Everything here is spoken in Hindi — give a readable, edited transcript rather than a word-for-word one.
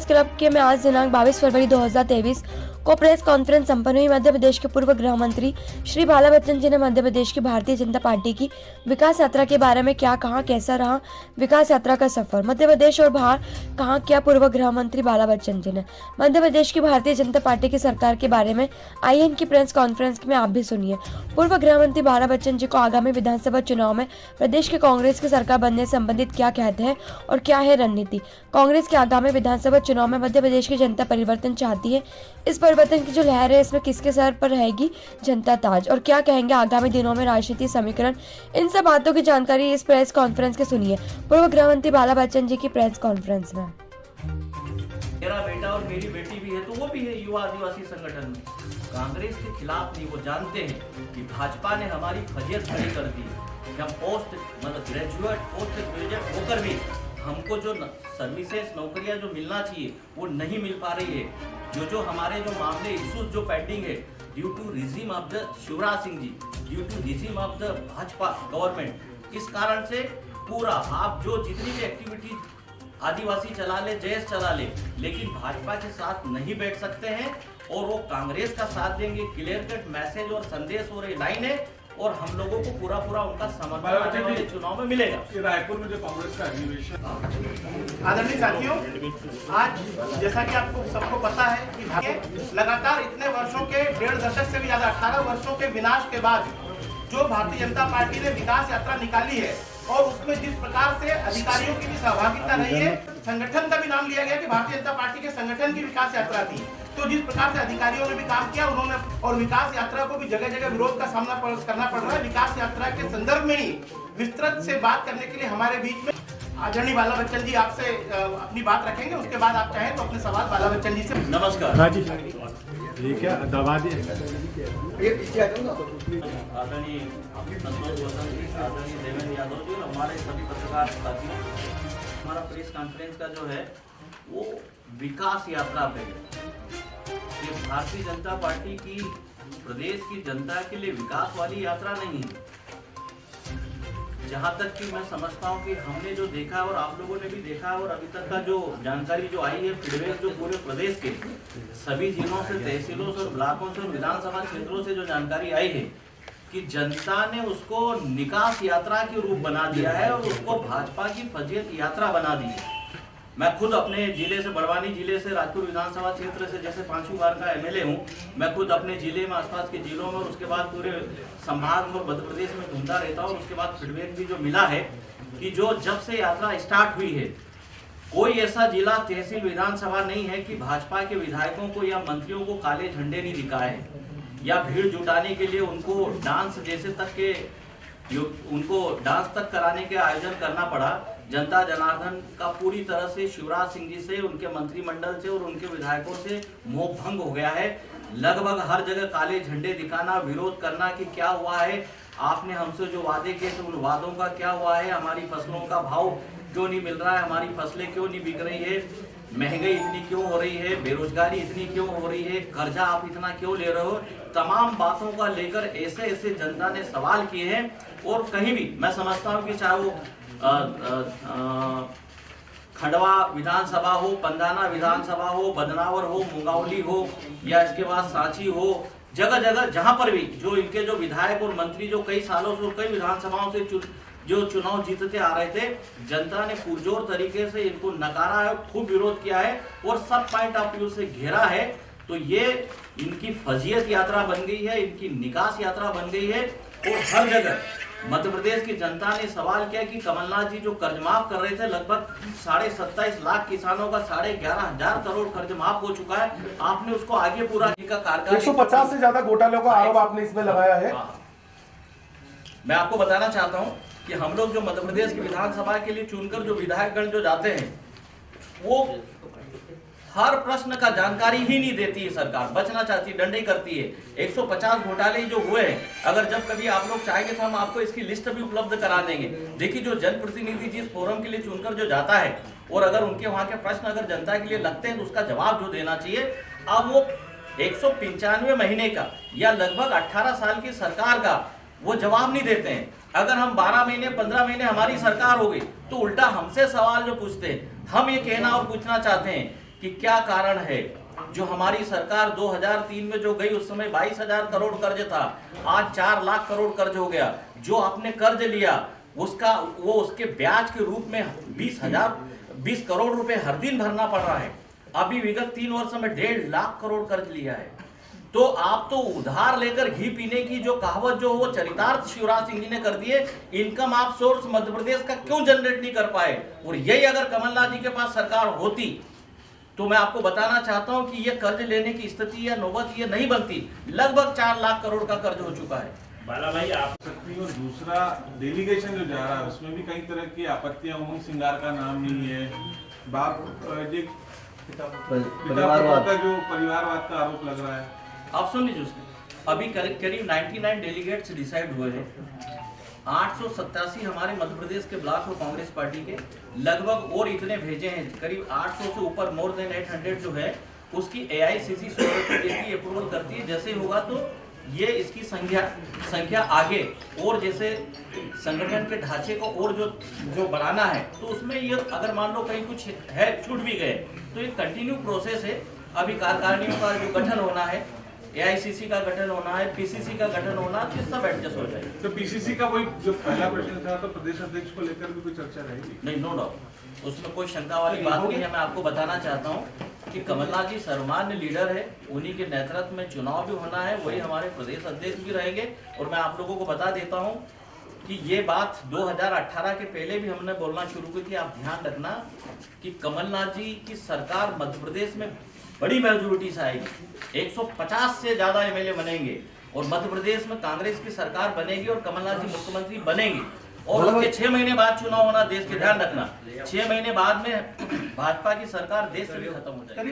प्रेस क्लब के में आज दिनांक 22 फरवरी 2023 को प्रेस कॉन्फ्रेंस संपन्न हुई। मध्य प्रदेश के पूर्व गृह मंत्री श्री बाला बच्चन जी ने मध्य प्रदेश की भारतीय जनता पार्टी की विकास यात्रा के बारे में क्या कहा, कैसा रहा विकास यात्रा का सफर, मध्य प्रदेश और बाहर कहा क्या पूर्व गृह मंत्री बाला बच्चन जी ने मध्य प्रदेश की भारतीय जनता पार्टी की सरकार के बारे में आइए इनकी प्रेस कॉन्फ्रेंस में आप भी सुनिए। पूर्व गृह मंत्री बाला बच्चन जी को आगामी विधानसभा चुनाव में प्रदेश के कांग्रेस की सरकार बनने से संबंधित क्या कहते हैं और क्या है रणनीति। कांग्रेस के आगामी विधानसभा चुनाव में मध्य प्रदेश की जनता परिवर्तन चाहती है। इस परिवर्तन की जो लहर है इसमें किसके सर पर रहेगी जनता ताज, और क्या कहेंगे आगामी दिनों में राजनीति समीकरण, इन सब बातों की जानकारी इस प्रेस कॉन्फ्रेंस के सुनिए पूर्व गृह मंत्री बाला बच्चन जी की प्रेस कॉन्फ्रेंस में। मेरा बेटा और मेरी बेटी भी है तो वो भी है युवा आदिवासी संगठन में। कांग्रेस के खिलाफ नहीं, वो जानते हैं कि भाजपा ने हमारी फजीयत खड़ी कर दी कि हम ग्रेजुएट पोस्ट ग्रेजुएट होकर भी हमको जो सर्विसेज नौकरियां जो मिलना चाहिए वो नहीं मिल पा रही है। जो हमारे जो मामले इश्यूज जो पेंडिंग है due to regime of the Shivraj Singh ji, due to regime of the Bhajpa government, इस कारण से पूरा आप जो जितनी भी एक्टिविटी आदिवासी चला ले, जयस चला ले, लेकिन भाजपा के साथ नहीं बैठ सकते हैं और वो कांग्रेस का साथ देंगे। क्लियर कट मैसेज और संदेश और लाइन है और हम लोगों को पूरा उनका समर्थन आने वाले चुनाव में मिलेगा। रायपुर में जो कांग्रेस का अधिवेशन, आदरणीय साथियों, आज जैसा कि आपको सबको पता है कि लगातार इतने वर्षों के 1.5 दशक से भी ज्यादा 18 वर्षों के विनाश के बाद जो भारतीय जनता पार्टी ने विकास यात्रा निकाली है और उसमें जिस प्रकार से अधिकारियों की भी सहभागिता रही है, संगठन का भी नाम लिया गया कि भारतीय जनता पार्टी के संगठन की विकास यात्रा थी, तो जिस प्रकार से अधिकारियों ने भी काम किया उन्होंने, और विकास यात्रा को भी जगह जगह विरोध का सामना करना पड़ रहा है। विकास यात्रा के संदर्भ में ही विस्तृत से बात करने के लिए हमारे बीच में आदरणीय बाला बच्चन जी आपसे अपनी बात रखेंगे। उसके बाद आप चाहें तो अपने सवाल बाला बच्चन जी से। नमस्कार। हाँ जी, ठीक है, दबा दिए। आदरणीय संतोष वसंत जी, आदरणीय देवेंद्र यादव जी और हमारे सभी पत्रकार साथियों, हमारा प्रेस कॉन्फ्रेंस का जो है वो विकास यात्रा पे है। ये भारतीय जनता पार्टी की प्रदेश की जनता के लिए विकास वाली यात्रा नहीं है। जहाँ तक कि मैं समझता हूँ कि हमने जो देखा और आप लोगों ने भी देखा और अभी तक का जो जानकारी जो आई है, फीडबैक जो पूरे प्रदेश के सभी जिलों से, तहसीलों से और ब्लॉकों से और विधानसभा क्षेत्रों से जो जानकारी आई है कि जनता ने उसको निकास यात्रा के रूप बना दिया है और उसको भाजपा की फजीयत यात्रा बना दी है। मैं खुद अपने जिले से, बड़वानी जिले से, राजपुर विधानसभा क्षेत्र से, जैसे 5वीं बार का एमएलए हूँ, मैं खुद अपने जिले में, आसपास के जिलों में और उसके बाद पूरे संभाग और मध्य प्रदेश में घूमता रहता हूँ। उसके बाद फीडबैक भी जो मिला है कि जो जब से यात्रा स्टार्ट हुई है, कोई ऐसा जिला, तहसील, विधानसभा नहीं है कि भाजपा के विधायकों को या मंत्रियों को काले झंडे नहीं दिखाए या भीड़ जुटाने के लिए उनको डांस जैसे तक के उनको डांस तक कराने के आयोजन करना पड़ा। जनता जनार्दन का पूरी तरह से शिवराज सिंह जी से, उनके मंत्रिमंडल से और उनके विधायकों से मोह भंग हो गया है। लगभग हर जगह काले झंडे दिखाना, विरोध करना कि क्या हुआ है, आपने हमसे जो वादे किए थे उन वादों का क्या हुआ है, हमारी फसलों का भाव क्यों नहीं मिल रहा है, हमारी फसलें क्यों नहीं बिक रही है, महंगाई इतनी क्यों हो रही है, बेरोजगारी इतनी क्यों हो रही है, कर्जा आप इतना क्यों ले रहे हो, तमाम बातों का लेकर ऐसे जनता ने सवाल किए हैं। और कहीं भी मैं समझता हूँ कि चाहे वो खंडवा विधानसभा हो, पंधाना विधानसभा हो, बदनावर हो, मुंगावली हो या इसके बाद सांची हो, जगह जगह जहां पर भी जो इनके जो विधायक और मंत्री जो कई सालों से और कई विधानसभाओं से जो चुनाव जीतते आ रहे थे, जनता ने पुरजोर तरीके से इनको नकारा है, खूब विरोध किया है और सब पॉइंट ऑफ व्यू से घेरा है। तो ये इनकी फजीयत यात्रा बन गई है, इनकी निकास यात्रा बन गई है। और हर जगह मध्य प्रदेश की जनता ने सवाल किया कि कमलनाथ जी जो कर्ज माफ कर रहे थे, लगभग 27.5 लाख किसानों का 11,500 करोड़ कर्ज माफ हो चुका है, आपने उसको आगे पूरा का कार्यकाल 150 से ज्यादा घोटालों का आरोप आपने इसमें लगाया है। मैं आपको बताना चाहता हूं कि हम लोग जो मध्य प्रदेश की विधानसभा के लिए चुनकर जो विधायकगण जो जाते हैं, वो हर प्रश्न का जानकारी ही नहीं देती है। सरकार बचना चाहती है, डंडे करती है। 150 घोटाले जो हुए हैं, अगर जब कभी आप लोग चाहेंगे तो हम आपको इसकी लिस्ट भी उपलब्ध करा देंगे। देखिए, जो जनप्रतिनिधि जिस फोरम के लिए चुनकर जो जाता है और अगर उनके वहां के प्रश्न अगर जनता के लिए लगते हैं तो उसका जवाब जो देना चाहिए, अब वो 195 महीने का या लगभग 18 साल की सरकार का वो जवाब नहीं देते हैं। अगर हम 12 महीने 15 महीने हमारी सरकार हो गई तो उल्टा हमसे सवाल जो पूछते हैं, हम ये कहना और पूछना चाहते हैं कि क्या कारण है। जो हमारी सरकार 2003 में जो गई उस समय 22,000 करोड़ कर्ज था, आज 4 लाख करोड़ कर्ज हो गया। जो आपने कर्ज लिया उसके ब्याज के रूप में 20 करोड़ रुपए हर दिन भरना पड़ रहा है। अभी विगत 3 वर्षों में 1.5 लाख करोड़ कर्ज लिया है। तो आप तो उधार लेकर घी पीने की जो कहावत जो वो चरितार्थ शिवराज सिंह जी ने कर दिए। इनकम आप सोर्स मध्य प्रदेश का क्यों जनरेट नहीं कर पाए? और यही अगर कमलनाथ जी के पास सरकार होती तो मैं आपको बताना चाहता हूं कि ये कर्ज लेने की स्थिति या नौबत ये नहीं बनती। लगभग 4 लाख करोड़ का कर्ज हो चुका है। बाला भाई आप सकती और दूसरा डेलीगेशन जो जा रहा है उसमें भी कई तरह की आपत्तियां उमंग सिंगार का नाम नहीं है, बाप परिवारवाद का जो परिवारवाद का आरोप लग रहा है। आप सुन लीजिए उसके अभी करीब 99 डेलीगेट्स डिसाइड हुए हैं। 887 हमारे मध्य प्रदेश के ब्लॉक और कांग्रेस पार्टी के लगभग और इतने भेजे हैं, करीब 800 से ऊपर, मोर देन 800 जो है उसकी AICC की अप्रूवल करती है। जैसे होगा तो ये इसकी संख्या आगे और जैसे संगठन के ढांचे को और जो बढ़ाना है तो उसमें ये अगर मान लो कहीं कुछ है छूट भी गए तो ये कंटिन्यू प्रोसेस है। अभी कार्यकारिणियों का जो गठन होना है, AICC का गठन होना है, PCC का गठन होना, ये सब एडजस्ट हो जाएगा। तो PCC का कोई जो पहला प्रश्न था तो प्रदेश अध्यक्ष को लेकर भी कोई चर्चा रहेगी? नहीं, नो डाउट, उसमें कोई शंका वाली बात नहीं है। मैं आपको बताना चाहता हूँ कि कमलनाथ जी सर्वमान्य लीडर है, उन्हीं के नेतृत्व में चुनाव भी होना है, वही हमारे प्रदेश अध्यक्ष भी रहेंगे। और मैं आप लोगों को बता देता हूँ कि ये बात 2018 के पहले भी हमने बोलना शुरू की थी। आप ध्यान रखना कि कमलनाथ जी की सरकार मध्य प्रदेश में बड़ी मेजोरिटी से आएगी, 150 से ज्यादा MLA बनेंगे और मध्य प्रदेश में कांग्रेस की सरकार बनेगी और कमलनाथ जी मुख्यमंत्री बनेंगे। और उसके 6 महीने बाद चुनाव होना, देश के ध्यान रखना, 6 महीने बाद में भाजपा की सरकार देश से भी खत्म हो जाएगी।